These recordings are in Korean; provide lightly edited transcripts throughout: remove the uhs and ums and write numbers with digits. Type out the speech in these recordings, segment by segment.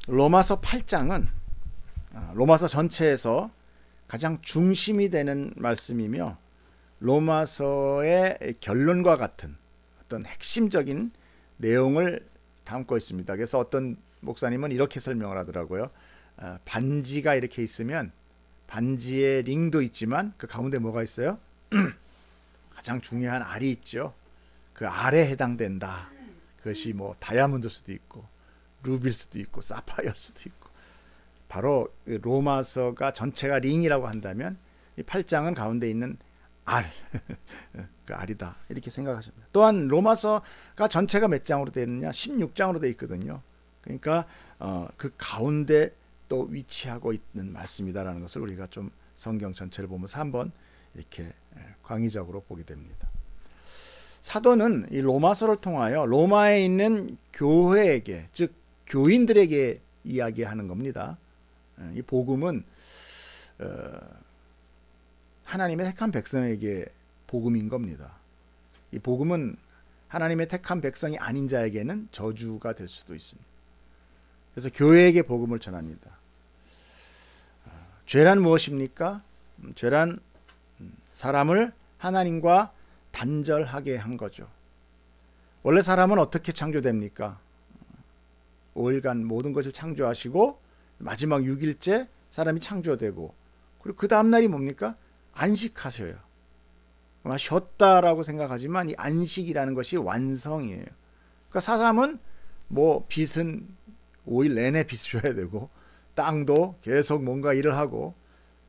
로마서 8장은 로마서 전체에서 가장 중심이 되는 말씀이며 로마서의 결론과 같은 어떤 핵심적인 내용을 담고 있습니다. 그래서 어떤 목사님은 이렇게 설명을 하더라고요. 반지가 이렇게 있으면 반지에 링도 있지만 그 가운데 뭐가 있어요? 가장 중요한 알이 있죠. 그 알에 해당된다. 그것이 뭐 다이아몬드일 수도 있고 루비일 수도 있고 사파이어일 수도 있고, 바로 로마서가 전체가 링이라고 한다면 이 8장은 가운데 있는 알, 그 알이다, 이렇게 생각하시면 됩니다. 또한 로마서가 전체가 몇 장으로 되어 있느냐? 16장으로 되어 있거든요. 그러니까 그 가운데 또 위치하고 있는 말씀이다라는 것을 우리가 좀 성경 전체를 보면서 한번 이렇게 광의적으로 보게 됩니다. 사도는 이 로마서를 통하여 로마에 있는 교회에게, 즉 교인들에게 이야기하는 겁니다. 이 복음은 하나님의 택한 백성에게 복음인 겁니다. 이 복음은 하나님의 택한 백성이 아닌 자에게는 저주가 될 수도 있습니다. 그래서 교회에게 복음을 전합니다. 죄란 무엇입니까? 죄란 사람을 하나님과 단절하게 한 거죠. 원래 사람은 어떻게 창조됩니까? 5일간 모든 것을 창조하시고 마지막 6일째 사람이 창조되고, 그리고 그 다음날이 뭡니까? 안식하셔요. 쉬었다라고 생각하지만 이 안식이라는 것이 완성이에요. 그러니까 사람은 뭐 빚은 5일 내내 빚을 져야 되고, 땅도 계속 뭔가 일을 하고,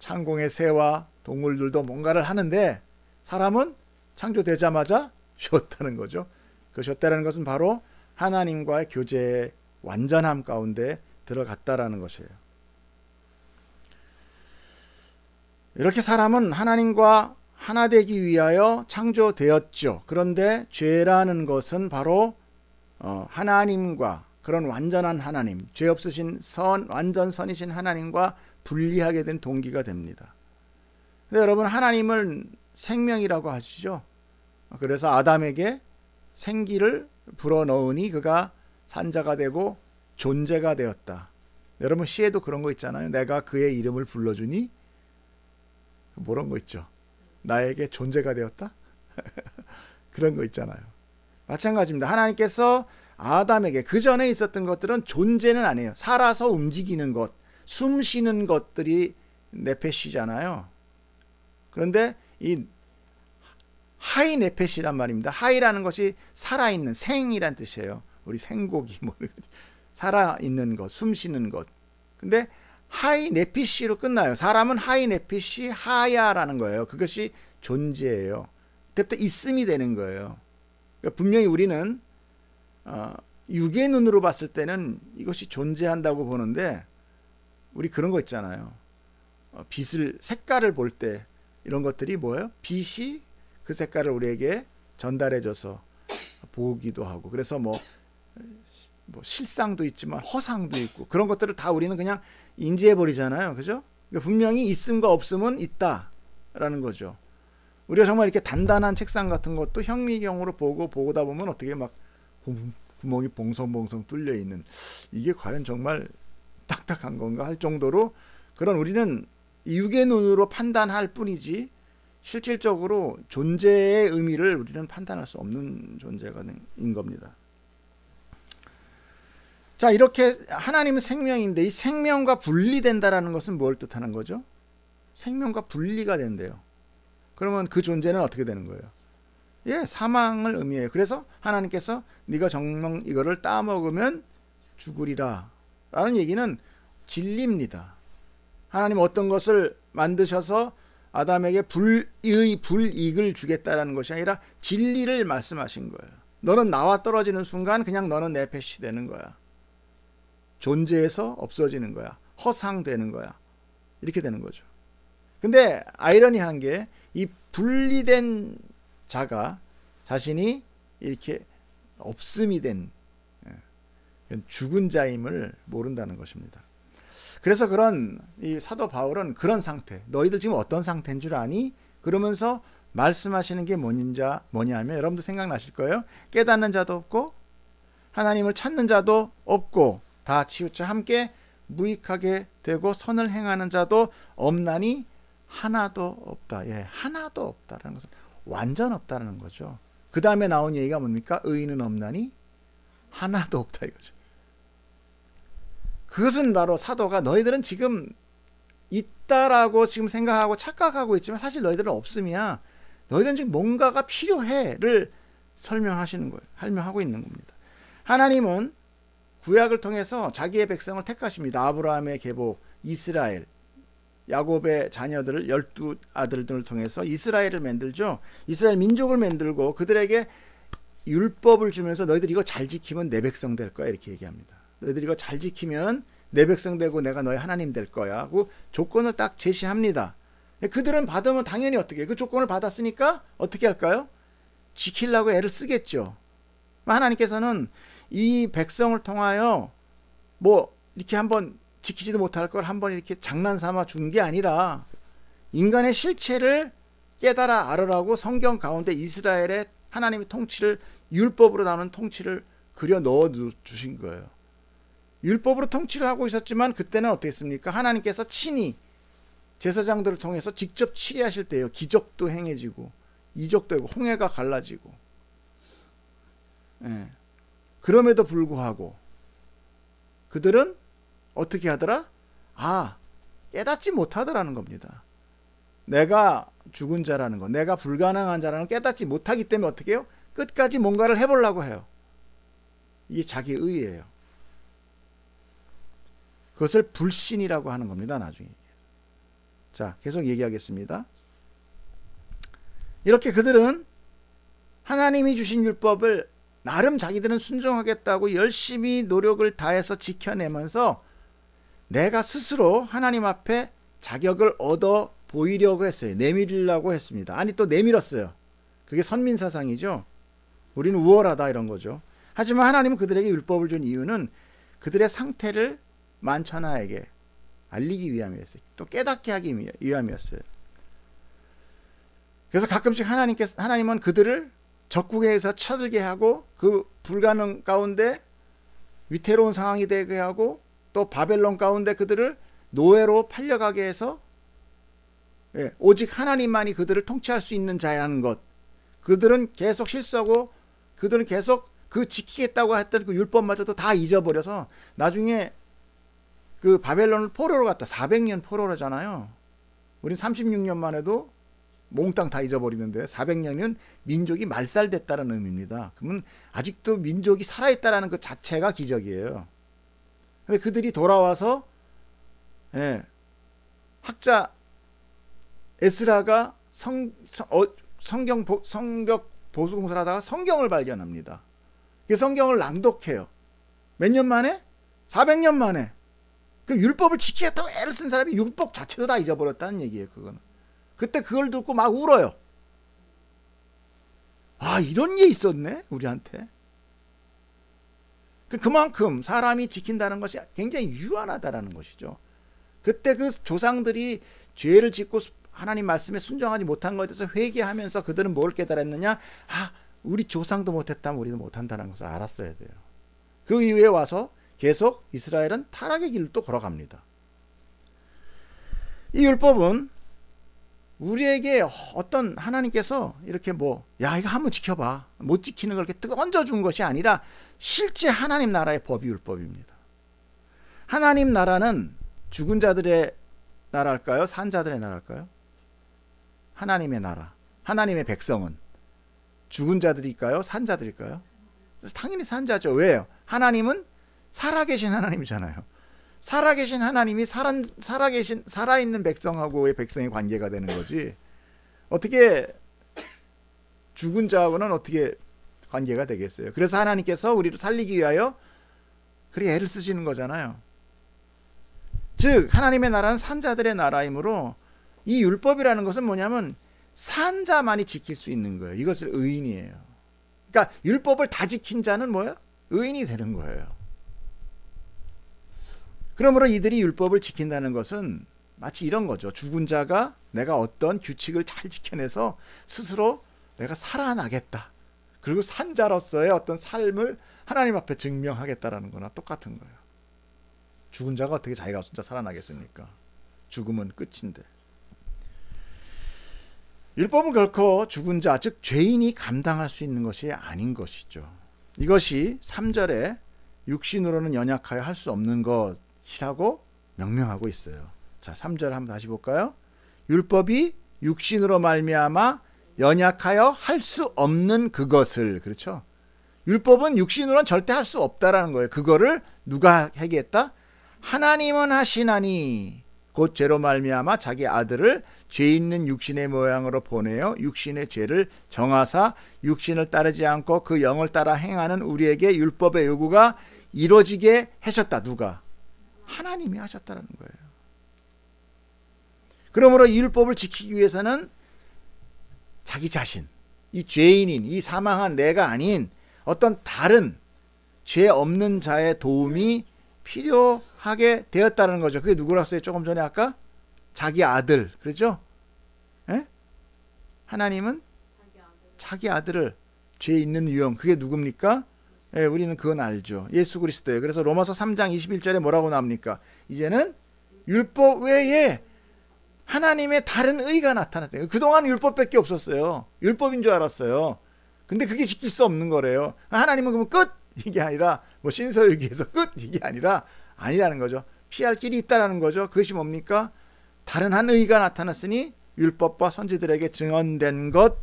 창공의 새와 동물들도 뭔가를 하는데 사람은 창조되자마자 쉬었다는 거죠. 그 쉬었다는 것은 바로 하나님과의 교제의 완전함 가운데 들어갔다라는 것이에요. 이렇게 사람은 하나님과 하나 되기 위하여 창조되었죠. 그런데 죄라는 것은 바로 하나님과, 그런 완전한 하나님, 죄 없으신 완전 선이신 하나님과 분리하게 된 동기가 됩니다. 근데 여러분, 하나님을 생명이라고 하시죠. 그래서 아담에게 생기를 불어넣으니 그가 산자가 되고 존재가 되었다. 여러분, 시에도 그런 거 있잖아요. 내가 그의 이름을 불러주니, 뭐런 거 있죠. 나에게 존재가 되었다. 그런 거 있잖아요. 마찬가지입니다. 하나님께서 아담에게, 그 전에 있었던 것들은 존재는 아니에요. 살아서 움직이는 것, 숨 쉬는 것들이 네페시잖아요. 그런데 이 하이 네페시란 말입니다. 하이라는 것이 살아있는, 생이란 뜻이에요. 우리 생고기 뭐 살아있는 것, 숨 쉬는 것. 근데 하이 네피시로 끝나요. 사람은 하이 네피시 하야라는 거예요. 그것이 존재예요. 그때부터 있음이 되는 거예요. 그러니까 분명히 우리는 육의 눈으로 봤을 때는 이것이 존재한다고 보는데, 우리 그런 거 있잖아요. 빛을, 색깔을 볼 때 이런 것들이 뭐예요? 빛이 그 색깔을 우리에게 전달해줘서 보기도 하고, 그래서 뭐 실상도 있지만 허상도 있고, 그런 것들을 다 우리는 그냥 인지해버리잖아요. 그죠? 그러니까 분명히 있음과 없음은 있다라는 거죠. 우리가 정말 이렇게 단단한 책상 같은 것도 현미경으로 보다 보면 어떻게 막 구멍이 봉성봉성 뚫려 있는, 이게 과연 정말 딱딱한 건가 할 정도로, 그런 우리는 육의 눈으로 판단할 뿐이지 실질적으로 존재의 의미를 우리는 판단할 수 없는 존재가 인 겁니다. 자, 이렇게 하나님은 생명인데 이 생명과 분리된다라는 것은 뭘 뜻하는 거죠? 생명과 분리가 된대요. 그러면 그 존재는 어떻게 되는 거예요? 예, 사망을 의미해요. 그래서 하나님께서 네가 정령 이거를 따먹으면 죽으리라 라는 얘기는 진리입니다. 하나님 어떤 것을 만드셔서 아담에게 불이익을 주겠다라는 것이 아니라 진리를 말씀하신 거예요. 너는 나와 떨어지는 순간 그냥 너는 네페시 되는 거야. 존재에서 없어지는 거야. 허상되는 거야. 이렇게 되는 거죠. 근데 아이러니한 게 이 분리된 자가 자신이 이렇게 없음이 된 죽은 자임을 모른다는 것입니다. 그래서 그런 이 사도 바울은 그런 상태, 너희들 지금 어떤 상태인 줄 아니? 그러면서 말씀하시는 게 뭐냐면, 여러분도 생각나실 거예요. 깨닫는 자도 없고 하나님을 찾는 자도 없고 다 치우쳐 함께 무익하게 되고 선을 행하는 자도 없나니 하나도 없다. 예, 하나도 없다라는 것은 완전 없다라는 거죠. 그 다음에 나온 얘기가 뭡니까? 의인은 없나니 하나도 없다 이거죠. 그것은 바로 사도가 너희들은 지금 있다라고 지금 생각하고 착각하고 있지만 사실 너희들은 없음이야. 너희들은 지금 뭔가가 필요해를 설명하시는 거예요. 설명하고 있는 겁니다. 하나님은 구약을 통해서 자기의 백성을 택하십니다. 아브라함의 계보 이스라엘, 야곱의 자녀들을 12아들들을 통해서 이스라엘을 만들죠. 이스라엘 민족을 만들고 그들에게 율법을 주면서 너희들 이거 잘 지키면 내 백성 될 거야 이렇게 얘기합니다. 너희들 이거 잘 지키면 내 백성 되고 내가 너희 하나님 될 거야 하고 조건을 딱 제시합니다. 그들은 받으면 당연히 어떻게 그 조건을 받았으니까 어떻게 할까요? 지키려고 애를 쓰겠죠. 하나님께서는 이 백성을 통하여 뭐 이렇게 한번 지키지도 못할 걸 한번 이렇게 장난삼아 준 게 아니라 인간의 실체를 깨달아 알으라고 성경 가운데 이스라엘의 하나님의 통치를 율법으로 나오는 통치를 그려 넣어 주신 거예요. 율법으로 통치를 하고 있었지만 그때는 어떻게 했습니까? 하나님께서 친히 제사장들을 통해서 직접 치리하실 때요. 기적도 행해지고 이적도 하고 홍해가 갈라지고 예. 그럼에도 불구하고 그들은 어떻게 하더라? 깨닫지 못하더라는 겁니다. 내가 죽은 자라는 거, 내가 불가능한 자라는 걸 깨닫지 못하기 때문에 어떻게 해요? 끝까지 뭔가를 해보려고 해요. 이게 자기 의예요. 그것을 불신이라고 하는 겁니다. 나중에. 자, 계속 얘기하겠습니다. 이렇게 그들은 하나님이 주신 율법을 나름 자기들은 순종하겠다고 열심히 노력을 다해서 지켜내면서 내가 스스로 하나님 앞에 자격을 얻어 보이려고 했어요. 내밀려고 했습니다. 아니 또 내밀었어요. 그게 선민사상이죠. 우리는 우월하다 이런 거죠. 하지만 하나님은 그들에게 율법을 준 이유는 그들의 상태를 만천하에게 알리기 위함이었어요. 또 깨닫게 하기 위함이었어요. 그래서 가끔씩 하나님은 그들을 적국에서 쳐들게 하고 그 불가능 가운데 위태로운 상황이 되게 하고 또 바벨론 가운데 그들을 노예로 팔려가게 해서 오직 하나님만이 그들을 통치할 수 있는 자라는 것. 그들은 계속 실수하고 그들은 계속 그 지키겠다고 했던 그 율법마저도 다 잊어버려서 나중에 그 바벨론을 포로로 갔다. 400년 포로로잖아요. 우린 36년만 해도 몽땅 다 잊어버리는데 400년은 민족이 말살됐다는 의미입니다. 그러면 아직도 민족이 살아있다는 그 자체가 기적이에요. 근데 그들이 돌아와서 학자 에스라가 성경 보수 공사를 하다가 성경을 발견합니다. 그 성경을 낭독해요. 몇 년 만에? 400년 만에. 그럼 율법을 지키겠다고 애를 쓴 사람이 율법 자체도 다 잊어버렸다는 얘기예요. 그거는. 그때 그걸 듣고 막 울어요. 이런 게 있었네 우리한테. 그만큼 사람이 지킨다는 것이 굉장히 유한하다라는 것이죠. 그때 그 조상들이 죄를 짓고 하나님 말씀에 순종하지 못한 것에 대해서 회개하면서 그들은 뭘 깨달았느냐? 우리 조상도 못했다면 우리도 못한다는 것을 알았어야 돼요. 그 이후에 와서 계속 이스라엘은 타락의 길을 또 걸어갑니다. 이 율법은 우리에게 어떤 하나님께서 이렇게 이거 한번 지켜봐. 못 지키는 걸 이렇게 얹어준 것이 아니라 실제 하나님 나라의 법이 율법입니다. 하나님 나라는 죽은 자들의 나라일까요? 산 자들의 나라일까요? 하나님의 나라. 하나님의 백성은 죽은 자들일까요? 산 자들일까요? 그래서 당연히 산 자죠. 왜요? 하나님은 살아계신 하나님이잖아요. 살아계신 하나님이 살아있는 백성하고의 백성의 관계가 되는 거지. 어떻게 죽은 자하고는 어떻게 관계가 되겠어요? 그래서 하나님께서 우리를 살리기 위하여 그렇게 애를 쓰시는 거잖아요. 즉 하나님의 나라는 산자들의 나라이므로 이 율법이라는 것은 뭐냐면 산자만이 지킬 수 있는 거예요. 이것을 의인이에요. 그러니까 율법을 다 지킨 자는 뭐예요? 의인이 되는 거예요. 그러므로 이들이 율법을 지킨다는 것은 마치 이런 거죠. 죽은 자가 내가 어떤 규칙을 잘 지켜내서 스스로 내가 살아나겠다. 그리고 산자로서의 어떤 삶을 하나님 앞에 증명하겠다라는 거나 똑같은 거예요. 죽은 자가 어떻게 자기가 혼자 살아나겠습니까? 죽음은 끝인데. 율법은 결코 죽은 자, 즉 죄인이 감당할 수 있는 것이 아닌 것이죠. 이것이 3절에 육신으로는 연약하여 할 수 없는 것이라고 명명하고 있어요. 자, 3절 한번 다시 볼까요? 율법이 육신으로 말미암아 연약하여 할 수 없는 그것을, 그렇죠? 율법은 육신으로는 절대 할 수 없다라는 거예요. 그거를 누가 하겠다? 하나님은 하시나니 곧 죄로 말미암아 자기 아들을 죄 있는 육신의 모양으로 보내어 육신의 죄를 정하사 육신을 따르지 않고 그 영을 따라 행하는 우리에게 율법의 요구가 이루어지게 하셨다. 누가? 하나님이 하셨다는 거예요. 그러므로 이 율법을 지키기 위해서는 자기 자신, 이 죄인인, 이 사망한 내가 아닌 어떤 다른 죄 없는 자의 도움이 필요하게 되었다는 거죠. 그게 누구라고 했어요? 조금 전에 아까 자기 아들, 그렇죠? 에? 하나님은 자기 아들을, 죄 있는 유형, 그게 누굽니까? 예, 우리는 그건 알죠. 예수 그리스도예요. 그래서 로마서 3장 21절에 뭐라고 나옵니까? 이제는 율법 외에 하나님의 다른 의가 나타났대요. 그동안 율법밖에 없었어요. 율법인 줄 알았어요. 근데 그게 지킬 수 없는 거래요. 하나님은 그러면 끝! 이게 아니라 뭐 신서유기에서 끝! 이게 아니라 아니라는 거죠. 피할 길이 있다라는 거죠. 그것이 뭡니까? 다른 한 의가 나타났으니 율법과 선지들에게 증언된 것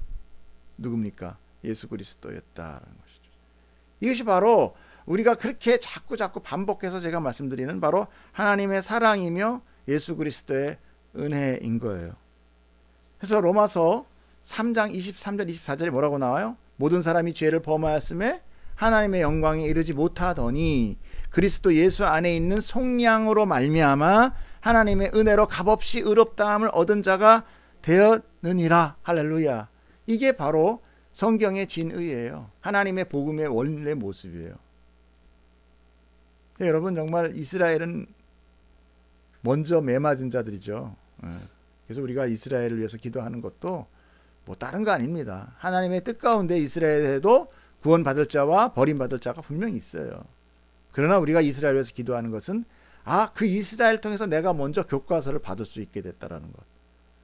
누굽니까? 예수 그리스도였다라는 것이죠. 이것이 바로 우리가 그렇게 자꾸 반복해서 제가 말씀드리는 바로 하나님의 사랑이며 예수 그리스도의 은혜인 거예요. 그래서 로마서 3장 23절 24절에 뭐라고 나와요? 모든 사람이 죄를 범하였음에 하나님의 영광에 이르지 못하더니 그리스도 예수 안에 있는 속량으로 말미암아 하나님의 은혜로 값없이 의롭다함을 얻은 자가 되었느니라. 할렐루야. 이게 바로 성경의 진의예요. 하나님의 복음의 원래 모습이에요. 여러분, 정말 이스라엘은 먼저 매맞은 자들이죠. 그래서 우리가 이스라엘을 위해서 기도하는 것도 뭐 다른 거 아닙니다. 하나님의 뜻 가운데 이스라엘에도 구원받을 자와 버림받을 자가 분명히 있어요. 그러나 우리가 이스라엘을 위해서 기도하는 것은 그 이스라엘을 통해서 내가 먼저 교과서를 받을 수 있게 됐다라는 것.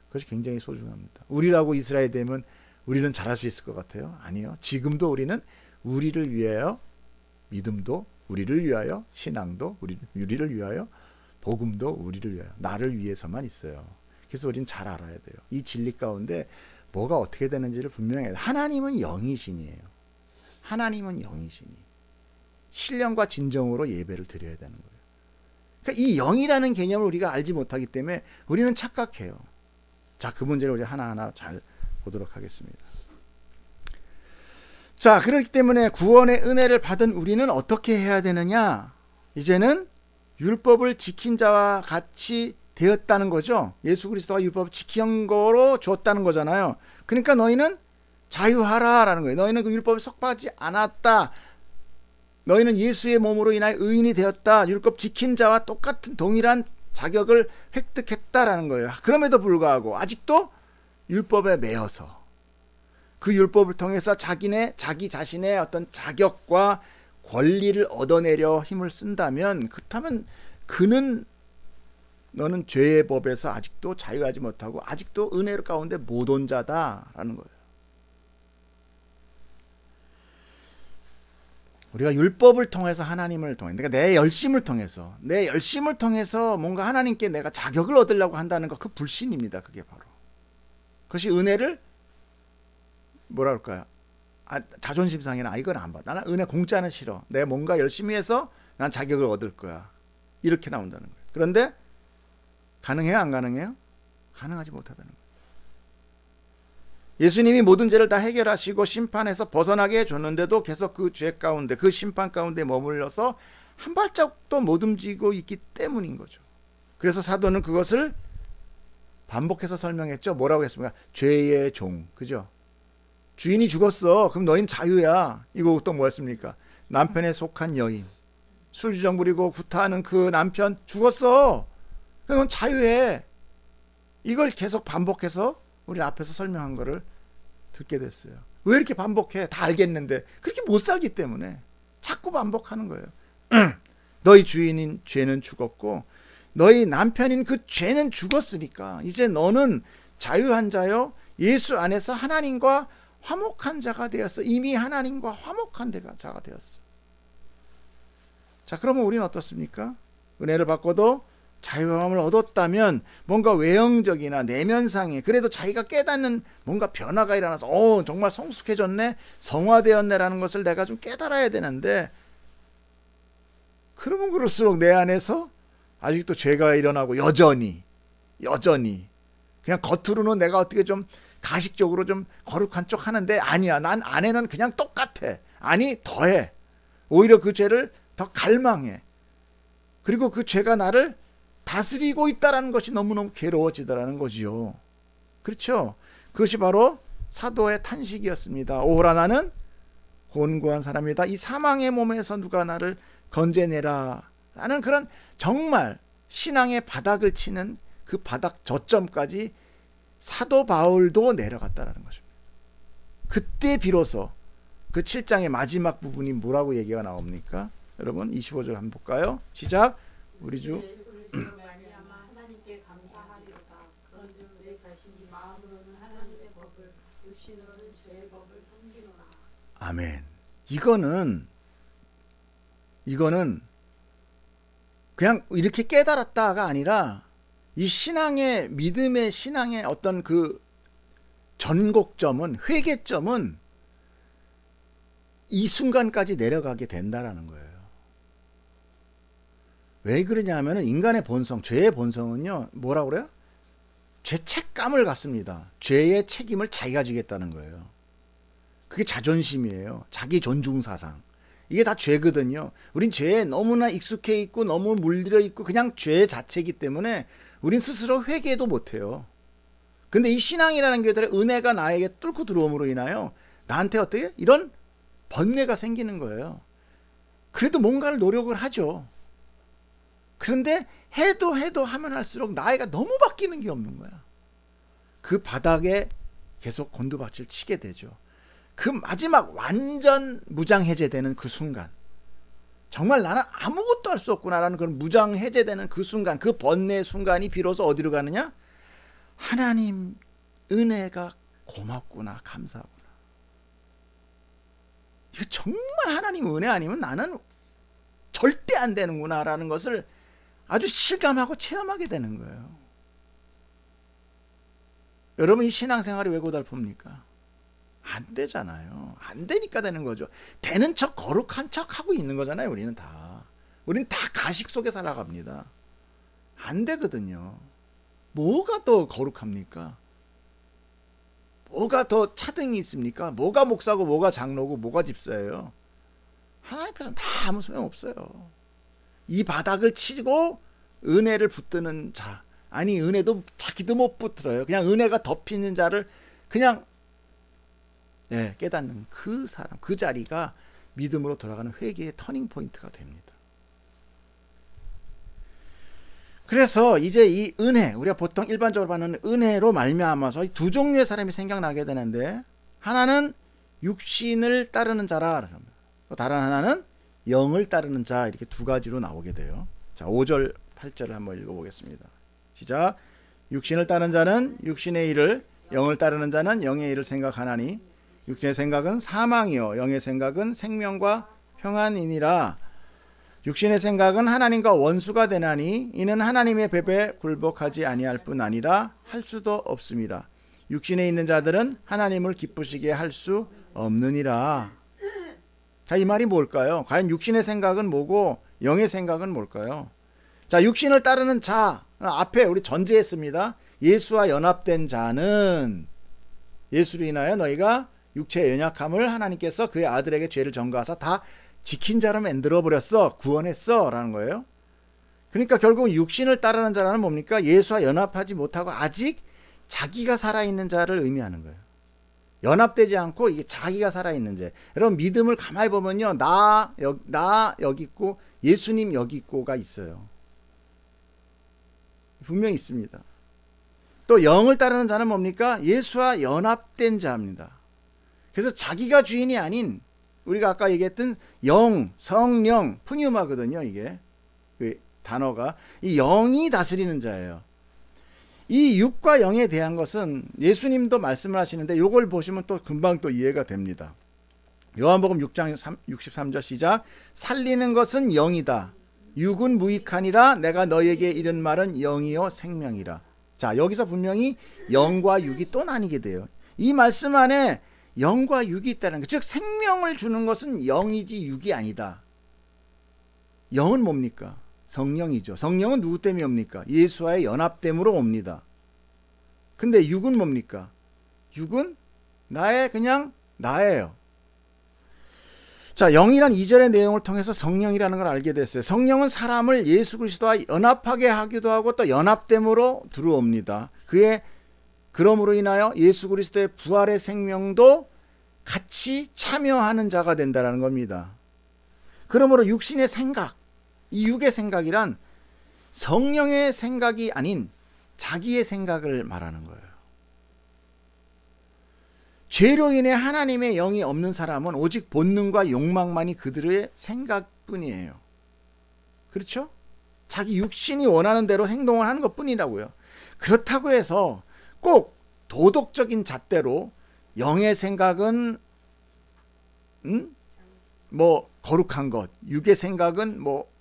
그것이 굉장히 소중합니다. 우리라고 이스라엘 되면 우리는 잘할 수 있을 것 같아요? 아니요. 지금도 우리는 우리를 위하여 믿음도 우리를 위하여 신앙도 우리를 위하여 복음도 우리를 위하여 나를 위해서만 있어요. 그래서 우리는 잘 알아야 돼요. 이 진리 가운데 뭐가 어떻게 되는지를 분명히 해야 돼요. 하나님은 영이신이에요. 하나님은 영이시니 신령과 진정으로 예배를 드려야 되는 거예요. 그러니까 이 영이라는 개념을 우리가 알지 못하기 때문에 우리는 착각해요. 자, 그 문제를 우리 하나하나 잘 보도록 하겠습니다. 자, 그렇기 때문에 구원의 은혜를 받은 우리는 어떻게 해야 되느냐? 이제는 율법을 지킨 자와 같이 되었다는 거죠. 예수 그리스도가 율법을 지킨 거로 줬다는 거잖아요. 그러니까 너희는 자유하라라는 거예요. 너희는 그 율법에 속하지 않았다. 너희는 예수의 몸으로 인하여 의인이 되었다. 율법 지킨 자와 똑같은 동일한 자격을 획득했다라는 거예요. 그럼에도 불구하고 아직도 율법에 매여서 그 율법을 통해서 자기 자신의 어떤 자격과 권리를 얻어내려 힘을 쓴다면, 그렇다면 너는 죄의 법에서 아직도 자유하지 못하고 아직도 은혜 가운데 못 온 자다라는 거예요. 우리가 율법을 통해서 하나님을 통해, 그러니까 내 열심을 통해서 뭔가 하나님께 내가 자격을 얻으려고 한다는 것, 그 불신입니다. 그게 바로. 그것이 은혜를 뭐라 그럴까요? 자존심 상해나 이건 안 받아. 나는 은혜 공짜는 싫어. 내가 뭔가 열심히 해서 난 자격을 얻을 거야. 이렇게 나온다는 거예요. 그런데 가능해요? 안 가능해요? 가능하지 못하다는 거예요. 예수님이 모든 죄를 다 해결하시고 심판에서 벗어나게 해줬는데도 계속 그 죄 가운데, 그 심판 가운데 머물러서 한 발짝도 못 움직이고 있기 때문인 거죠. 그래서 사도는 그것을 반복해서 설명했죠. 뭐라고 했습니까? 죄의 종, 그죠? 주인이 죽었어. 그럼 너희는 자유야. 이거 또 뭐였습니까? 남편에 속한 여인, 술주정 부리고 구타하는 그 남편 죽었어. 넌 자유해. 이걸 계속 반복해서 우리 앞에서 설명한 거를 듣게 됐어요. 왜 이렇게 반복해? 다 알겠는데. 그렇게 못 살기 때문에 자꾸 반복하는 거예요. 너희 주인인 죄는 죽었고 너희 남편인 그 죄는 죽었으니까 이제 너는 자유한 자요 예수 안에서 하나님과 화목한 자가 되었어. 이미 하나님과 화목한 자가 되었어. 자, 그러면 우리는 어떻습니까? 은혜를 받고도 자유함을 얻었다면 뭔가 외형적이나 내면상에 그래도 자기가 깨닫는 뭔가 변화가 일어나서 정말 성숙해졌네, 성화되었네라는 것을 내가 좀 깨달아야 되는데, 그러면 그럴수록 내 안에서 아직도 죄가 일어나고 여전히 그냥 겉으로는 내가 어떻게 좀 가식적으로 좀 거룩한 척 하는데 아니야, 난 안에는 그냥 똑같아. 아니 더해. 오히려 그 죄를 더 갈망해. 그리고 그 죄가 나를 다스리고 있다는 것이 너무너무 괴로워지더라는 거지요. 그렇죠? 그것이 바로 사도의 탄식이었습니다. 오호라 나는 곤고한 사람이다. 이 사망의 몸에서 누가 나를 건져내라. 라는 그런 정말 신앙의 바닥을 치는 그 바닥 저점까지 사도 바울도 내려갔다는 것입니다. 그때 비로소 그 7장의 마지막 부분이 뭐라고 얘기가 나옵니까? 여러분 25절 한번 볼까요? 시작. 우리 주 하나님께 감사하리로다. 그런즉 내 자신이 마음으로는 하나님의 법을, 육신으로는 죄의 법을 섬기노라. 아멘. 이거는 그냥 이렇게 깨달았다가 아니라 이 신앙의 믿음의 신앙의 어떤 그 전곡점은, 회개점은 이 순간까지 내려가게 된다라는 거예요. 왜 그러냐 하면 인간의 본성, 죄의 본성은요, 뭐라고 그래요? 죄책감을 갖습니다. 죄의 책임을 자기가 지겠다는 거예요. 그게 자존심이에요. 자기 존중 사상. 이게 다 죄거든요. 우린 죄에 너무나 익숙해 있고 너무 물들여 있고 그냥 죄 자체이기 때문에 우린 스스로 회개도 못해요. 근데 이 신앙이라는 게 은혜가 나에게 뚫고 들어옴으로 인하여 나한테 어떻게 이런 번뇌가 생기는 거예요. 그래도 뭔가를 노력을 하죠. 그런데 해도 하면 할수록 나이가 너무 바뀌는 게 없는 거야. 그 바닥에 계속 곤두박질 치게 되죠. 그 마지막 완전 무장해제되는 그 순간, 정말 나는 아무것도 할 수 없구나라는 그런 무장해제되는 그 순간, 그 번뇌의 순간이 비로소 어디로 가느냐? 하나님 은혜가 고맙구나, 감사하구나. 이거 정말 하나님 은혜 아니면 나는 절대 안 되는구나 라는 것을 아주 실감하고 체험하게 되는 거예요. 여러분, 이 신앙생활이 왜 고달픕니까? 안 되잖아요. 안 되니까 되는 거죠. 되는 척 거룩한 척 하고 있는 거잖아요. 우리는 다 가식 속에 살아갑니다. 안 되거든요. 뭐가 더 거룩합니까? 뭐가 더 차등이 있습니까? 뭐가 목사고 뭐가 장로고 뭐가 집사예요? 하나님 앞에서는 다 아무 소용없어요. 이 바닥을 치고 은혜를 붙드는 자, 아니 은혜도 자기도 못 붙들어요. 그냥 은혜가 덮이는 자를 그냥 깨닫는 그 사람, 그 자리가 믿음으로 돌아가는 회개의 터닝 포인트가 됩니다. 그래서 이제 이 은혜, 우리가 보통 일반적으로 받는 은혜로 말미암아서 두 종류의 사람이 생각나게 되는데, 하나는 육신을 따르는 자라, 또 다른 하나는 영을 따르는 자, 이렇게 두 가지로 나오게 돼요. 자, 5절 8절을 한번 읽어보겠습니다. 시작. 육신을 따르는 자는 육신의 일을, 영을 따르는 자는 영의 일을 생각하나니 육신의 생각은 사망이요 영의 생각은 생명과 평안이니라. 육신의 생각은 하나님과 원수가 되나니 이는 하나님의 법에 굴복하지 아니할 뿐 아니라 할 수도 없습니다. 육신에 있는 자들은 하나님을 기쁘시게 할 수 없느니라. 자, 이 말이 뭘까요? 과연 육신의 생각은 뭐고 영의 생각은 뭘까요? 자, 육신을 따르는 자, 앞에 우리 전제했습니다. 예수와 연합된 자는 예수로 인하여 너희가 육체의 연약함을 하나님께서 그의 아들에게 죄를 전가하사 다 지킨 자로 만들어버렸어, 구원했어 라는 거예요. 그러니까 결국 육신을 따르는 자라는 뭡니까? 예수와 연합하지 못하고 아직 자기가 살아있는 자를 의미하는 거예요. 연합되지 않고 이게 자기가 살아있는 자. 여러분, 믿음을 가만히 보면요, 나 여기 있고 예수님 여기 있고가 있어요. 분명히 있습니다. 또 영을 따르는 자는 뭡니까? 예수와 연합된 자입니다. 그래서 자기가 주인이 아닌, 우리가 아까 얘기했던 영, 성령, 푸뉴마거든요. 이게 그 단어가 이 영이 다스리는 자예요. 이 육과 영에 대한 것은 예수님도 말씀을 하시는데 이걸 보시면 또 금방 또 이해가 됩니다. 요한복음 6장 63절 시작. 살리는 것은 영이다. 육은 무익하니라. 내가 너에게 이른 말은 영이요 생명이라. 자, 여기서 분명히 영과 육이 또 나뉘게 돼요. 이 말씀 안에 영과 육이 있다는 것, 즉 생명을 주는 것은 영이지 육이 아니다. 영은 뭡니까? 성령이죠. 성령은 누구 때문에 옵니까? 예수와의 연합됨으로 옵니다. 근데 육은 뭡니까? 육은 나의 그냥 나예요. 자, 영이란 2절의 내용을 통해서 성령이라는 걸 알게 됐어요. 성령은 사람을 예수 그리스도와 연합하게 하기도 하고 또 연합됨으로 들어옵니다. 그러므로 인하여 예수 그리스도의 부활의 생명도 같이 참여하는 자가 된다는 겁니다. 그러므로 육신의 생각, 이 육의 생각이란 성령의 생각이 아닌 자기의 생각을 말하는 거예요. 죄로 인해 하나님의 영이 없는 사람은 오직 본능과 욕망만이 그들의 생각뿐이에요. 그렇죠? 자기 육신이 원하는 대로 행동을 하는 것뿐이라고요. 그렇다고 해서 꼭 도덕적인 잣대로 영의 생각은 뭐 거룩한 것, 육의 생각은 뭐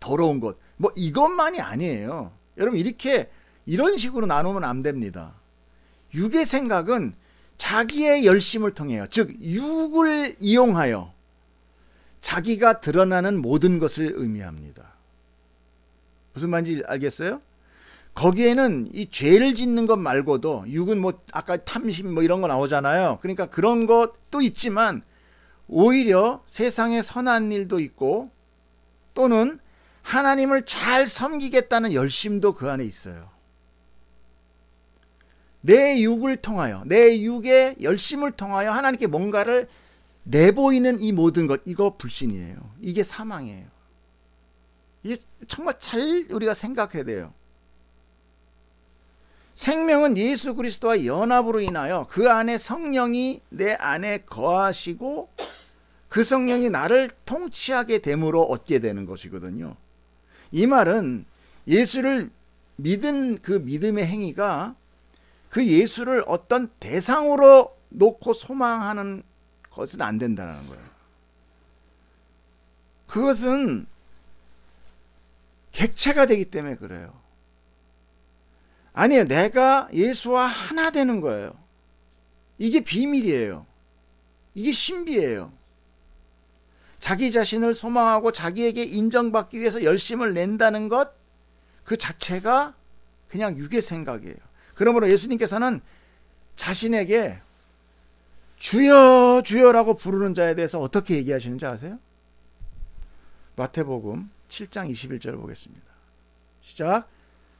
더러운 것, 뭐 이것만이 아니에요. 여러분 이런 식으로 나누면 안 됩니다. 육의 생각은 자기의 열심을 통해요. 즉 육을 이용하여 자기가 드러나는 모든 것을 의미합니다. 무슨 말인지 알겠어요? 거기에는 이 죄를 짓는 것 말고도 육은 뭐 아까 탐심 뭐 이런 거 나오잖아요. 그러니까 그런 것도 있지만 오히려 세상에 선한 일도 있고 또는 하나님을 잘 섬기겠다는 열심도 그 안에 있어요. 내 육을 통하여, 내 육의 열심을 통하여 하나님께 뭔가를 내보이는 이 모든 것, 이거 불신이에요. 이게 사망이에요. 이게 정말 잘 우리가 생각해야 돼요. 생명은 예수 그리스도와 연합으로 인하여 그 안에 성령이 내 안에 거하시고 그 성령이 나를 통치하게 됨으로 얻게 되는 것이거든요. 이 말은 예수를 믿은 그 믿음의 행위가 그 예수를 어떤 대상으로 놓고 소망하는 것은 안 된다는 거예요. 그것은 객체가 되기 때문에 그래요. 아니에요. 내가 예수와 하나 되는 거예요. 이게 비밀이에요. 이게 신비예요. 자기 자신을 소망하고 자기에게 인정받기 위해서 열심을 낸다는 것, 그 자체가 그냥 육의 생각이에요. 그러므로 예수님께서는 자신에게 주여 주여라고 부르는 자에 대해서 어떻게 얘기하시는지 아세요? 마태복음 7장 21절 보겠습니다. 시작.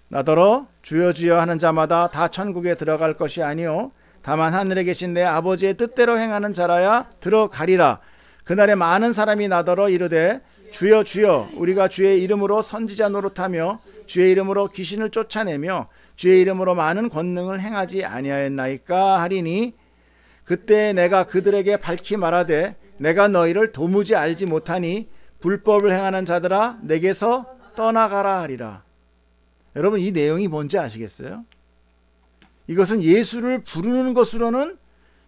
나더러 주여 주여 하는 자마다 다 천국에 들어갈 것이 아니요 다만 하늘에 계신 내 아버지의 뜻대로 행하는 자라야 들어가리라. 그날에 많은 사람이 나더러 이르되 주여 주여 우리가 주의 이름으로 선지자 노릇하며 주의 이름으로 귀신을 쫓아내며 주의 이름으로 많은 권능을 행하지 아니하였나이까 하리니 그때 내가 그들에게 밝히 말하되 내가 너희를 도무지 알지 못하니 불법을 행하는 자들아 내게서 떠나가라 하리라. 여러분 이 내용이 뭔지 아시겠어요? 이것은 예수를 부르는 것으로는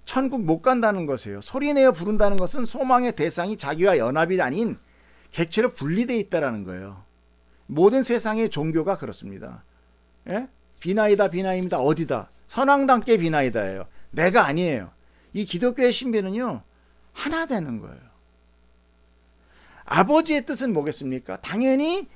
천국 못 간다는 것이에요. 소리내어 부른다는 것은 소망의 대상이 자기와 연합이 아닌 객체로 분리되어 있다는 거예요. 모든 세상의 종교가 그렇습니다. 예? 비나이다 비나입니다. 어디다? 선왕당께 비나이다예요. 내가 아니에요. 이 기독교의 신비는요 하나 되는 거예요. 아버지의 뜻은 뭐겠습니까? 당연히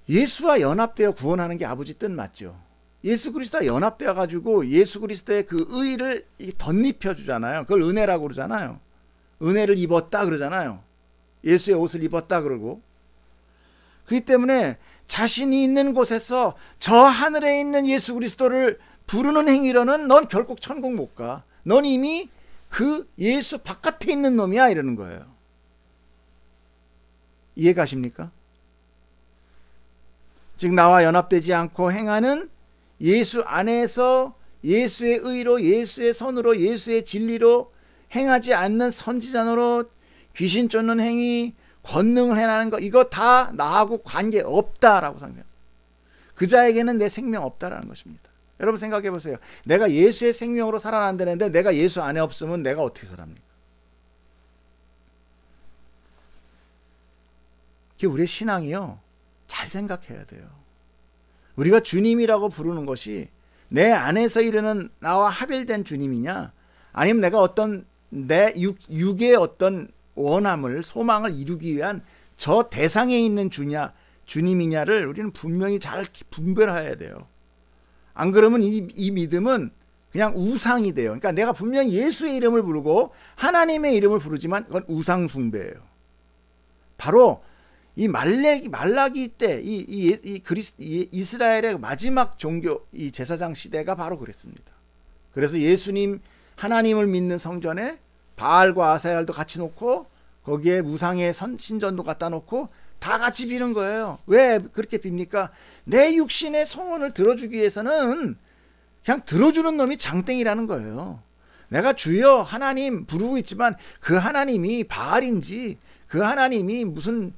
예수와 연합되어 구원하는 게 아버지 뜻 맞죠. 예수 그리스도와 연합되어 가지고 예수 그리스도의 그 의를 덧입혀 주잖아요. 그걸 은혜라고 그러잖아요. 은혜를 입었다 그러잖아요. 예수의 옷을 입었다 그러고. 그렇기 때문에 자신이 있는 곳에서 저 하늘에 있는 예수 그리스도를 부르는 행위로는 넌 결국 천국 못 가. 넌 이미 그 예수 바깥에 있는 놈이야 이러는 거예요. 이해가십니까? 즉 나와 연합되지 않고 행하는 예수 안에서 예수의 의로 예수의 선으로 예수의 진리로 행하지 않는 선지자 노릇, 귀신 쫓는 행위, 권능을 행하는 것, 이거 다 나하고 관계 없다라고 생각해요. 그 자에게는 내 생명 없다라는 것입니다. 여러분 생각해 보세요. 내가 예수의 생명으로 살아난다는데 내가 예수 안에 없으면 내가 어떻게 살합니까? 그게 우리의 신앙이요. 잘 생각해야 돼요. 우리가 주님이라고 부르는 것이 내 안에서 이르는 나와 합일된 주님이냐, 아니면 내가 어떤 내 육의 어떤 원함을, 소망을 이루기 위한 저 대상에 있는 주님이냐를 우리는 분명히 잘 분별해야 돼요. 안 그러면 이 믿음은 그냥 우상이 돼요. 그러니까 내가 분명히 예수의 이름을 부르고 하나님의 이름을 부르지만 그건 우상 숭배예요. 바로 이 말라기 때 이스라엘의 마지막 종교 이 제사장 시대가 바로 그랬습니다. 그래서 예수님 하나님을 믿는 성전에 바알과 아세알도 같이 놓고 거기에 우상의 신전도 갖다 놓고 다 같이 비는 거예요. 왜 그렇게 빕니까? 내 육신의 소원을 들어주기 위해서는 그냥 들어주는 놈이 장땡이라는 거예요. 내가 주여 하나님 부르고 있지만 그 하나님이 바알인지 그 하나님이 무슨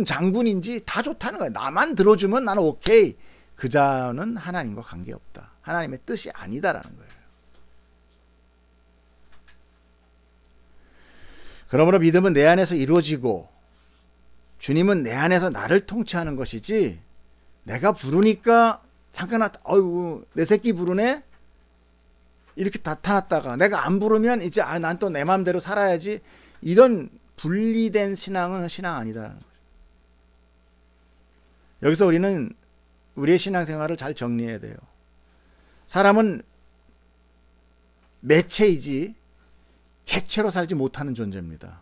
장군인지 다 좋다는 거예요. 나만 들어주면 나는 오케이. 그 자는 하나님과 관계없다. 하나님의 뜻이 아니다라는 거예요. 그러므로 믿음은 내 안에서 이루어지고 주님은 내 안에서 나를 통치하는 것이지, 내가 부르니까 잠깐 아이고 내 새끼 부르네 이렇게 나타났다가 내가 안 부르면 이제 난 또 내 마음대로 살아야지, 이런 분리된 신앙은 신앙 아니다라는 거죠. 여기서 우리는 우리의 신앙생활을 잘 정리해야 돼요. 사람은 매체이지 객체로 살지 못하는 존재입니다.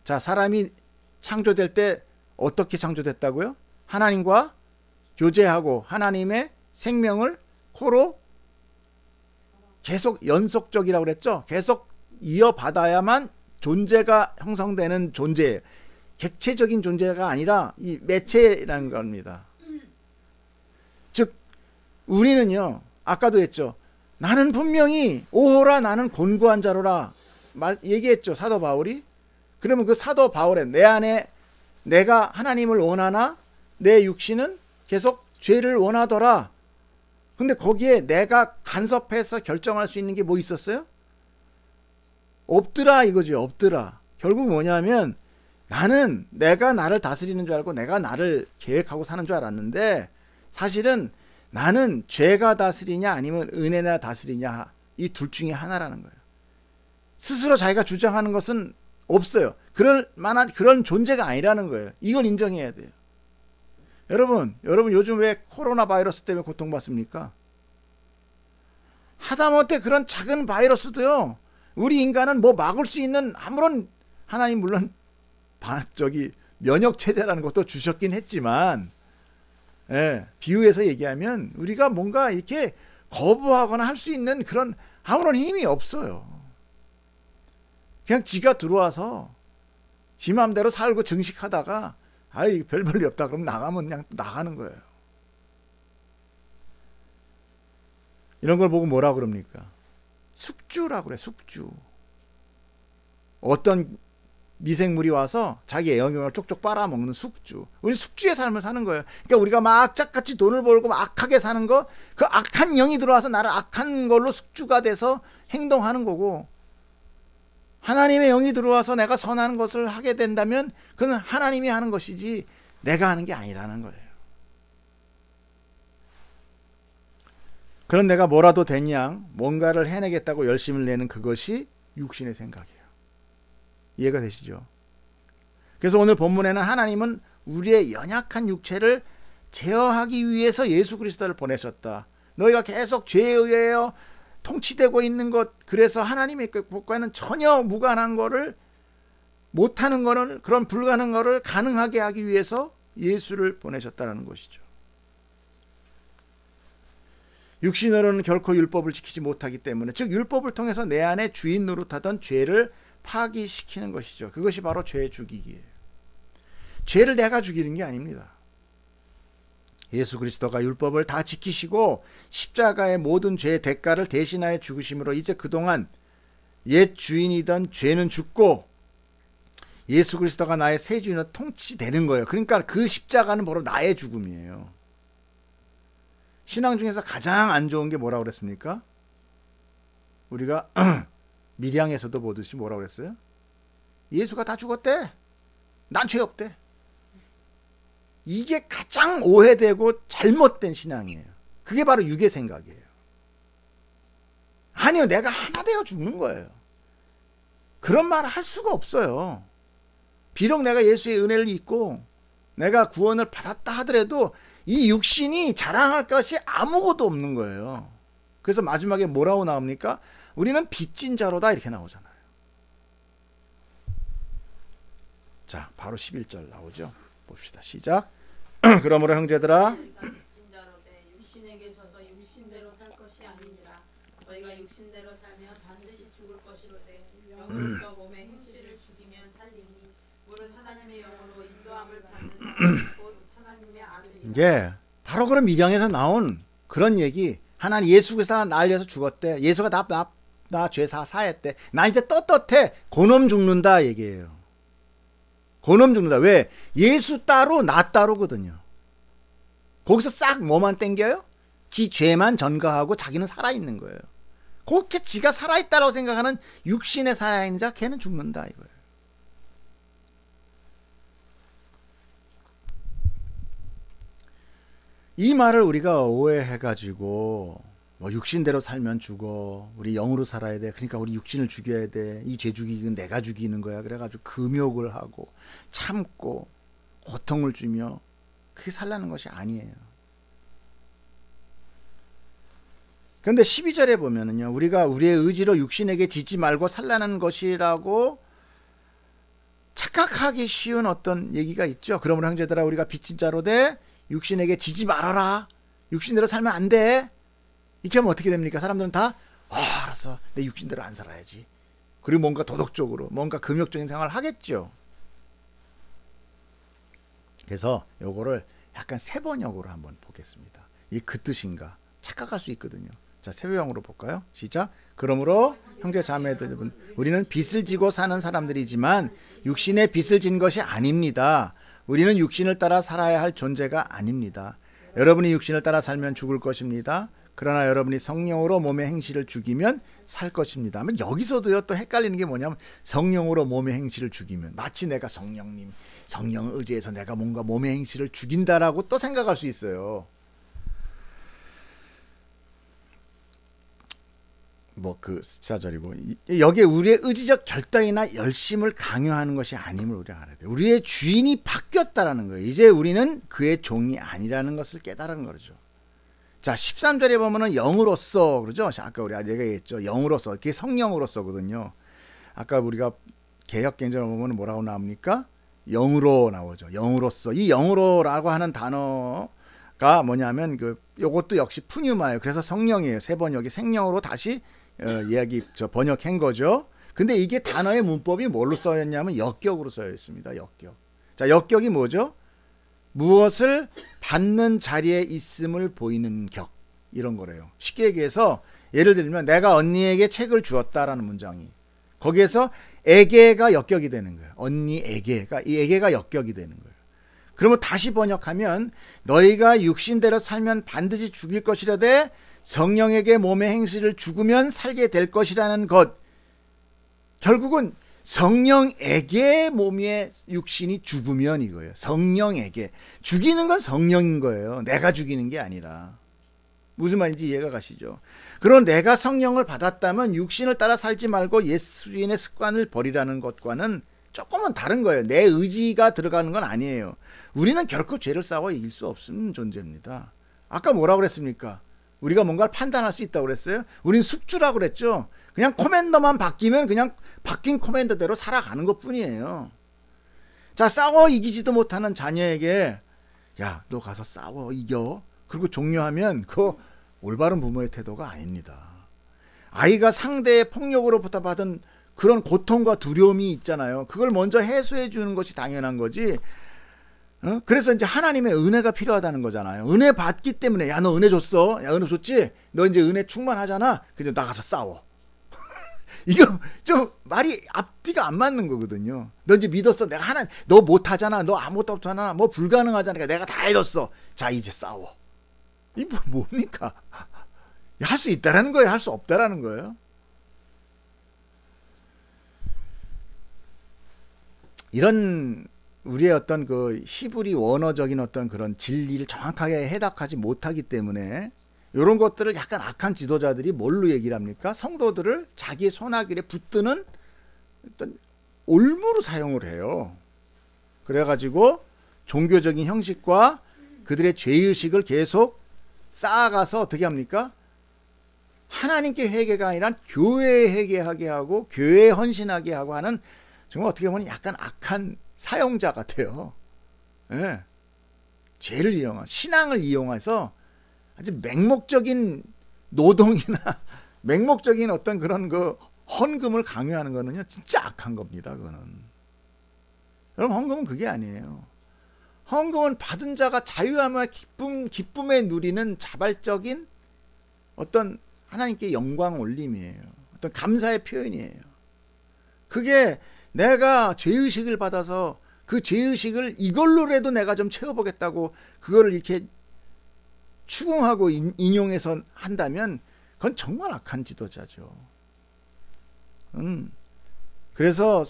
자, 사람이 창조될 때 어떻게 창조됐다고요? 하나님과 교제하고 하나님의 생명을 코로 계속 연속적이라고 그랬죠. 계속 이어받아야만 존재가 형성되는 존재예요. 객체적인 존재가 아니라 이 매체라는 겁니다. 즉 우리는요, 아까도 했죠. 나는 분명히 오호라 나는 곤고한 자로라 얘기했죠, 사도 바울이. 그러면 그 사도 바울의 내 안에 내가 하나님을 원하나 내 육신은 계속 죄를 원하더라. 근데 거기에 내가 간섭해서 결정할 수 있는 게 뭐 있었어요? 없더라 이거죠. 없더라. 결국 뭐냐면 나는 내가 나를 다스리는 줄 알고 내가 나를 계획하고 사는 줄 알았는데, 사실은 나는 죄가 다스리냐 아니면 은혜가 다스리냐, 이 둘 중에 하나라는 거예요. 스스로 자기가 주장하는 것은 없어요. 그럴 만한 그런 존재가 아니라는 거예요. 이걸 인정해야 돼요. 여러분 요즘 왜 코로나 바이러스 때문에 고통받습니까? 하다못해 그런 작은 바이러스도요, 우리 인간은 뭐 막을 수 있는 아무런, 하나님 물론 면역 체제라는 것도 주셨긴 했지만, 비유해서 얘기하면 우리가 뭔가 이렇게 거부하거나 할 수 있는 그런 아무런 힘이 없어요. 그냥 지가 들어와서 지 마음대로 살고 증식하다가 아이 별 볼일 없다 그럼 나가면 그냥 나가는 거예요. 이런 걸 보고 뭐라 그럽니까? 숙주라고 그래. 숙주. 어떤 미생물이 와서 자기 영양을 쪽쪽 빨아먹는 숙주. 우리 숙주의 삶을 사는 거예요. 그러니까 우리가 막 악착같이 돈을 벌고 막 악하게 사는 거, 그 악한 영이 들어와서 나를 악한 걸로 숙주가 돼서 행동하는 거고, 하나님의 영이 들어와서 내가 선한 것을 하게 된다면 그건 하나님이 하는 것이지 내가 하는 게 아니라는 거예요. 그런 내가 뭐라도 된 양 뭔가를 해내겠다고 열심을 내는 그것이 육신의 생각이에요. 이해가 되시죠? 그래서 오늘 본문에는 하나님은 우리의 연약한 육체를 제어하기 위해서 예수 그리스도를 보내셨다. 너희가 계속 죄에 의하여 통치되고 있는 것, 그래서 하나님의 것과는 전혀 무관한 거를, 못하는 거를, 그런 불가능한 거를 가능하게 하기 위해서 예수를 보내셨다는 것이죠. 육신으로는 결코 율법을 지키지 못하기 때문에, 즉 율법을 통해서 내 안에 주인 노릇하던 죄를 파기시키는 것이죠. 그것이 바로 죄 죽이기예요. 죄를 내가 죽이는 게 아닙니다. 예수 그리스도가 율법을 다 지키시고 십자가의 모든 죄의 대가를 대신하여 죽으심으로 이제 그동안 옛 주인이던 죄는 죽고 예수 그리스도가 나의 새 주인으로 통치되는 거예요. 그러니까 그 십자가는 바로 나의 죽음이에요. 신앙 중에서 가장 안 좋은 게 뭐라고 그랬습니까? 우리가 밀양에서도 보듯이 뭐라고 그랬어요? 예수가 다 죽었대. 난 죄 없대. 이게 가장 오해되고 잘못된 신앙이에요. 그게 바로 육의 생각이에요. 아니요, 내가 하나 되어 죽는 거예요. 그런 말을 할 수가 없어요. 비록 내가 예수의 은혜를 입고 내가 구원을 받았다 하더라도 이 육신이 자랑할 것이 아무것도 없는 거예요. 그래서 마지막에 뭐라고 나옵니까? 우리는 빚진 자로다 이렇게 나오잖아요. 자, 바로 11절 나오죠. 봅시다. 시작. 그러므로 형제들아, 너희가 빚진 자로되 육신에게 있어서 육신대로 살 것이 아니니라. 너희가 육신대로 살면 반드시 죽을 것이로되 영으로서 몸의 행실을 죽이면 살리니 물은 하나님의 영으로 인도함을 받는 사람 곧 하나님의 아들이라. 이게 바로 그런 밀양에서 나온 그런 얘기. 하나님 예수 그리스도가 날 위해서 죽었대. 예수가 나 죄 사했대. 나 이제 떳떳해. 고놈 죽는다 얘기예요. 고놈 죽는다. 왜? 예수 따로 나 따로거든요. 거기서 싹 뭐만 땡겨요? 지 죄만 전가하고 자기는 살아있는 거예요. 그렇게 지가 살아있다고 생각하는 육신에 살아있는 자 걔는 죽는다 이거예요. 이 말을 우리가 오해해가지고 뭐 육신대로 살면 죽어. 우리 영으로 살아야 돼. 그러니까 우리 육신을 죽여야 돼. 이 죄 죽이긴 내가 죽이는 거야. 그래가지고 금욕을 하고 참고 고통을 주며 그게 살라는 것이 아니에요. 그런데 12절에 보면은요. 우리가 우리의 의지로 육신에게 지지 말고 살라는 것이라고 착각하기 쉬운 어떤 얘기가 있죠. 그러므로 형제들아 우리가 빚진 자로 돼 육신에게 지지 말아라. 육신대로 살면 안 돼. 이렇게 하면 어떻게 됩니까? 사람들은 다 알았어. 내 육신대로 안 살아야지. 그리고 뭔가 도덕적으로 뭔가 금욕적인 생활을 하겠죠. 그래서 요거를 약간 세번역으로 한번 보겠습니다. 이게 그 뜻인가 착각할 수 있거든요. 자, 세번역으로 볼까요? 시작. 그러므로 형제 자매들 여러분, 우리는 빚을 지고 사는 사람들이지만 육신의 빚을 진 것이 아닙니다. 우리는 육신을 따라 살아야 할 존재가 아닙니다. 여러분이 육신을 따라 살면 죽을 것입니다. 그러나 여러분이 성령으로 몸의 행실을 죽이면 살 것입니다. 여기서도요 또 헷갈리는 게 뭐냐면 성령으로 몸의 행실을 죽이면 마치 내가 성령님, 성령을 의지해서 내가 뭔가 몸의 행실을 죽인다라고 또 생각할 수 있어요. 뭐 그 14절이고 여기에 우리의 의지적 결단이나 열심을 강요하는 것이 아님을 우리가 알아야 돼요. 우리의 주인이 바뀌었다라는 거예요. 이제 우리는 그의 종이 아니라는 것을 깨달은 거죠. 자, 13절에 보면은 영으로서 그러죠. 아까 우리 얘기했죠. 영으로서. 그게 성령으로서거든요. 아까 우리가 개역개정을 보면 뭐라고 나옵니까? 영으로 나오죠. 영으로서. 이 영으로라고 하는 단어가 뭐냐면 요것도 역시 푸뉴마예요. 그래서 성령이에요. 세 번역이 생령으로 다시 번역한 거죠. 근데 이게 단어의 문법이 뭘로 써였냐면 역격으로 써여 있습니다. 역격. 자, 역격이 뭐죠? 무엇을 받는 자리에 있음을 보이는 격, 이런 거래요. 쉽게 얘기해서 예를 들면 내가 언니에게 책을 주었다라는 문장이 거기에서 에게가 역격이 되는 거예요. 언니에게가, 이 에게가 역격이 되는 거예요. 그러면 다시 번역하면 너희가 육신대로 살면 반드시 죽일 것이라되 성령에게 몸의 행실을 죽으면 살게 될 것이라는 것. 결국은 성령에게 몸의 육신이 죽으면 이거예요. 성령에게. 죽이는 건 성령인 거예요. 내가 죽이는 게 아니라. 무슨 말인지 이해가 가시죠? 그럼 내가 성령을 받았다면 육신을 따라 살지 말고 예수주인의 습관을 버리라는 것과는 조금은 다른 거예요. 내 의지가 들어가는 건 아니에요. 우리는 결코 죄를 싸워 이길 수 없는 존재입니다. 아까 뭐라고 그랬습니까? 우리가 뭔가를 판단할 수 있다고 그랬어요? 우린 숙주라고 그랬죠? 그냥 코맨더만 바뀌면 그냥 바뀐 코맨더대로 살아가는 것 뿐이에요. 자, 싸워 이기지도 못하는 자녀에게 야, 너 가서 싸워 이겨. 그리고 종료하면 그거 올바른 부모의 태도가 아닙니다. 아이가 상대의 폭력으로부터 받은 그런 고통과 두려움이 있잖아요. 그걸 먼저 해소해 주는 것이 당연한 거지. 그래서 이제 하나님의 은혜가 필요하다는 거잖아요. 은혜 받기 때문에 야, 너 은혜 줬어. 야, 은혜 줬지? 너 이제 은혜 충만하잖아. 그냥 나가서 싸워. 이거 좀 말이 앞뒤가 안 맞는 거거든요. 너 이제 믿었어. 내가 하나, 너 못하잖아. 너 아무것도 없잖아. 뭐 불가능하잖아. 그러니까 내가 다 해줬어. 자, 이제 싸워. 이 뭡니까? 할 수 있다라는 거예요? 할 수 없다라는 거예요? 이런 우리의 어떤 그 히브리 원어적인 어떤 그런 진리를 정확하게 해석하지 못하기 때문에 이런 것들을 약간 악한 지도자들이 뭘로 얘기를 합니까? 성도들을 자기의 손아귀에 붙드는 어떤 올무로 사용을 해요. 그래가지고 종교적인 형식과 그들의 죄의식을 계속 쌓아가서 어떻게 합니까? 하나님께 회개가 아니라 교회에 회개하게 하고 교회에 헌신하게 하고 하는, 정말 어떻게 보면 약간 악한 사용자 같아요. 예. 죄를 이용한, 신앙을 이용해서 아주 맹목적인 노동이나 맹목적인 어떤 그런 그 헌금을 강요하는 거는요, 진짜 악한 겁니다. 그거는. 여러분, 헌금은 그게 아니에요. 헌금은 받은 자가 자유함과 기쁨에 누리는 자발적인 어떤 하나님께 영광 올림이에요. 어떤 감사의 표현이에요. 그게 내가 죄의식을 받아서 그 죄의식을 이걸로라도 내가 좀 채워보겠다고 그거를 이렇게 추궁하고 인용해서 한다면 그건 정말 악한 지도자죠. 그래서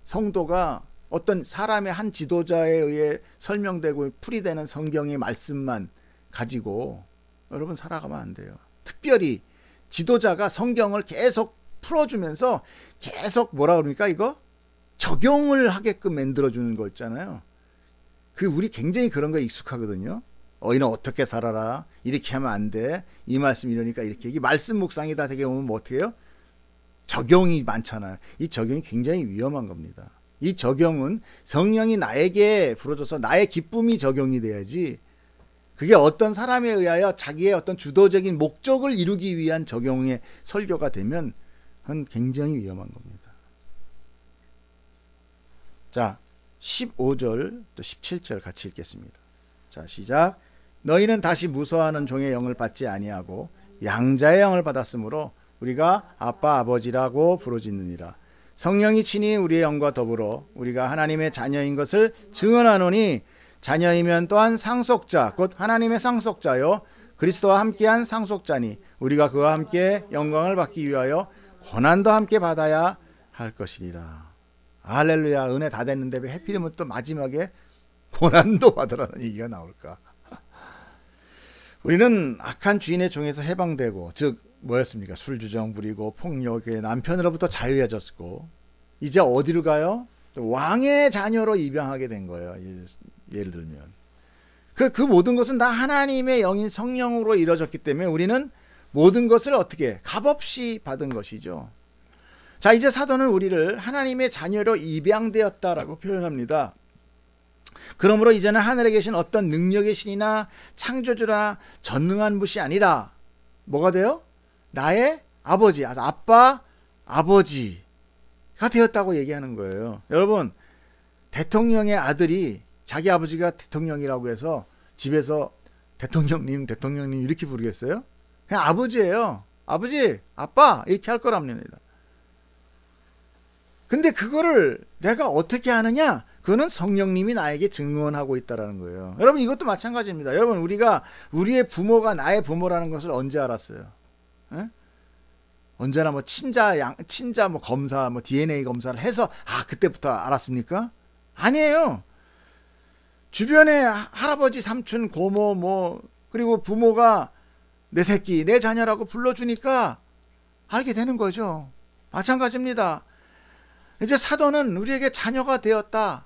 성도가 어떤 사람의 한 지도자에 의해 설명되고 풀이되는 성경의 말씀만 가지고 여러분 살아가면 안 돼요. 특별히 지도자가 성경을 계속 풀어주면서 계속 뭐라 그럽니까? 이거 적용을 하게끔 만들어주는 거 있잖아요. 우리 굉장히 그런 거에 익숙하거든요. 너희는 어떻게 살아라. 이렇게 하면 안 돼. 이 말씀 이러니까 이렇게. 이 말씀 묵상이 다 되게 보면 뭐 어떻게 해요? 적용이 많잖아요. 이 적용이 굉장히 위험한 겁니다. 이 적용은 성령이 나에게 불어줘서 나의 기쁨이 적용이 돼야지, 그게 어떤 사람에 의하여 자기의 어떤 주도적인 목적을 이루기 위한 적용의 설교가 되면 그건 굉장히 위험한 겁니다. 자, 15절 또 17절 같이 읽겠습니다. 자, 시작. 너희는 다시 무서워하는 종의 영을 받지 아니하고 양자의 영을 받았으므로 우리가 아빠 아버지라고 부르짖느니라. 성령이 친히 우리의 영과 더불어 우리가 하나님의 자녀인 것을 증언하노니, 자녀이면 또한 상속자 곧 하나님의 상속자요 그리스도와 함께한 상속자니 우리가 그와 함께 영광을 받기 위하여 고난도 함께 받아야 할 것이니라. 할렐루야. 은혜 다 됐는데 왜 해필이면 또 마지막에 고난도 받으라는 얘기가 나올까? 우리는 악한 주인의 종에서 해방되고, 즉 뭐였습니까? 술주정 부리고 폭력에 남편으로부터 자유해졌고, 이제 어디로 가요? 왕의 자녀로 입양하게 된 거예요. 예를 들면 그 모든 것은 다 하나님의 영인 성령으로 이루어졌기 때문에 우리는 모든 것을 어떻게 값없이 받은 것이죠. 자, 이제 사도는 우리를 하나님의 자녀로 입양되었다라고 표현합니다. 그러므로 이제는 하늘에 계신 어떤 능력의 신이나 창조주나 전능한 분이 아니라 뭐가 돼요? 나의 아버지, 아빠, 아버지가 되었다고 얘기하는 거예요. 여러분, 대통령의 아들이 자기 아버지가 대통령이라고 해서 집에서 대통령님 이렇게 부르겠어요? 그냥 아버지예요. 아버지, 아빠 이렇게 할 거랍니다. 근데 그거를 내가 어떻게 하느냐? 그거는 성령님이 나에게 증언하고 있다는 거예요. 여러분, 이것도 마찬가지입니다. 여러분, 우리가 우리의 부모가 나의 부모라는 것을 언제 알았어요? 에? 언제나 뭐 친자 뭐 검사, 뭐 DNA 검사를 해서 그때부터 알았습니까? 아니에요. 주변에 할아버지, 삼촌, 고모 뭐 그리고 부모가 내 새끼, 내 자녀라고 불러주니까 알게 되는 거죠. 마찬가지입니다. 이제 사도는 우리에게 자녀가 되었다.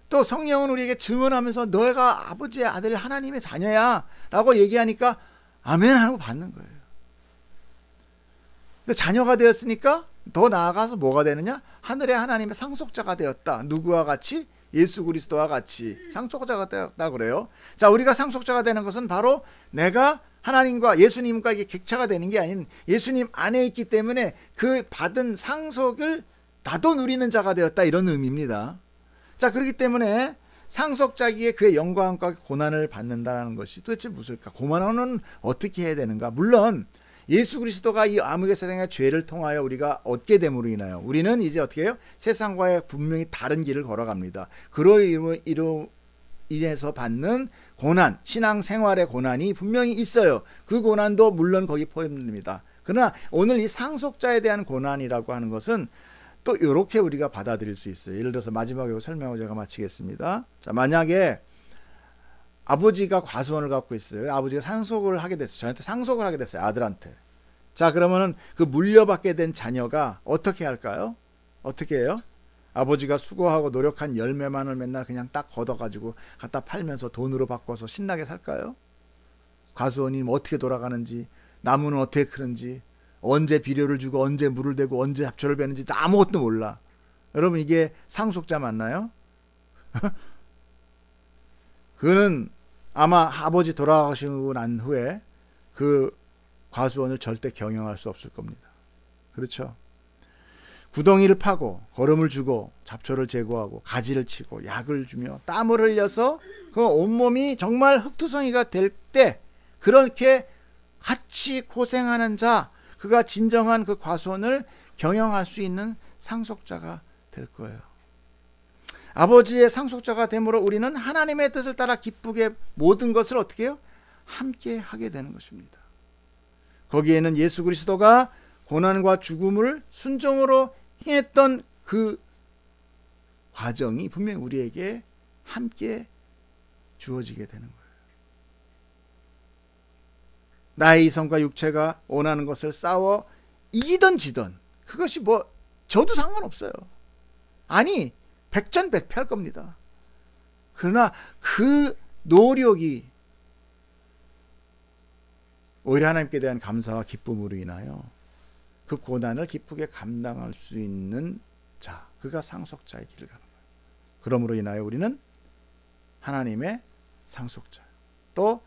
또 성령은 우리에게 증언하면서 너가 아버지의 아들 하나님의 자녀야 라고 얘기하니까 아멘 하고 받는 거예요. 근데 자녀가 되었으니까 더 나아가서 뭐가 되느냐? 하늘의 하나님의 상속자가 되었다. 누구와 같이? 예수 그리스도와 같이 상속자가 되었다 그래요. 자, 우리가 상속자가 되는 것은 바로 내가 하나님과 예수님과 이게 객차가 되는 게 아닌 예수님 안에 있기 때문에 그 받은 상속을 나도 누리는 자가 되었다, 이런 의미입니다. 자, 그렇기 때문에 상속자기에 그의 영광과 고난을 받는다는 것이 도대체 무엇일까? 고난은 어떻게 해야 되는가? 물론 예수 그리스도가 이 아무개 세상의 죄를 통하여 우리가 얻게 됨으로 인하여 우리는 이제 어떻게 해요? 세상과의 분명히 다른 길을 걸어갑니다. 그로 인해서 받는 고난, 신앙생활의 고난이 분명히 있어요. 그 고난도 물론 거기 포함됩니다. 그러나 오늘 이 상속자에 대한 고난이라고 하는 것은 또 이렇게 우리가 받아들일 수 있어요. 예를 들어서 마지막으로 설명을 제가 마치겠습니다. 자, 만약에 아버지가 과수원을 갖고 있어요. 아버지가 상속을 하게 됐어요. 저한테 상속을 하게 됐어요. 아들한테. 자, 그러면은 그 물려받게 된 자녀가 어떻게 할까요? 어떻게 해요? 아버지가 수고하고 노력한 열매만을 맨날 그냥 딱 걷어가지고 갖다 팔면서 돈으로 바꿔서 신나게 살까요? 과수원이 어떻게 돌아가는지, 나무는 어떻게 크는지, 언제 비료를 주고 언제 물을 대고 언제 잡초를 베는지 아무것도 몰라. 여러분, 이게 상속자 맞나요? 그는 아마 아버지 돌아가시고 난 후에 그 과수원을 절대 경영할 수 없을 겁니다. 그렇죠? 구덩이를 파고 거름을 주고 잡초를 제거하고 가지를 치고 약을 주며 땀을 흘려서 그 온몸이 정말 흙투성이가 될 때 그렇게 같이 고생하는 자, 그가 진정한 그 과수원을 경영할 수 있는 상속자가 될 거예요. 아버지의 상속자가 됨으로 우리는 하나님의 뜻을 따라 기쁘게 모든 것을 어떻게 해요? 함께 하게 되는 것입니다. 거기에는 예수 그리스도가 고난과 죽음을 순종으로 행했던 그 과정이 분명히 우리에게 함께 주어지게 되는 거예요. 나의 이성과 육체가 원하는 것을 싸워 이기든 지든 그것이 뭐 저도 상관없어요. 아니 백전백패할 겁니다. 그러나 그 노력이 오히려 하나님께 대한 감사와 기쁨으로 인하여 그 고난을 기쁘게 감당할 수 있는 자, 그가 상속자의 길을 가는 거예요. 그러므로 인하여 우리는 하나님의 상속자, 또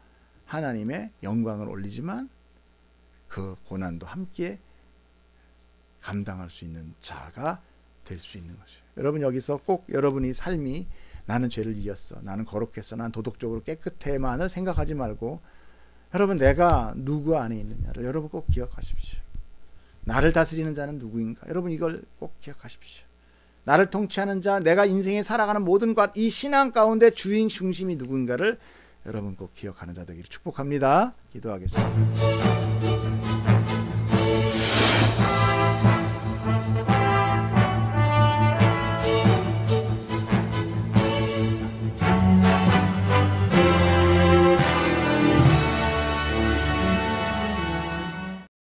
하나님의 영광을 올리지만 그 고난도 함께 감당할 수 있는 자가 될 수 있는 것이에요. 여러분, 여기서 꼭 여러분이 삶이 나는 죄를 이겼어, 나는 거룩했어, 난 도덕적으로 깨끗해만을 생각하지 말고 여러분, 내가 누구 안에 있느냐를 여러분 꼭 기억하십시오. 나를 다스리는 자는 누구인가? 여러분, 이걸 꼭 기억하십시오. 나를 통치하는 자, 내가 인생에 살아가는 모든 것, 이 신앙 가운데 주인 중심이 누구인가를 여러분 꼭 기억하는 자 되기를 축복합니다. 기도하겠습니다.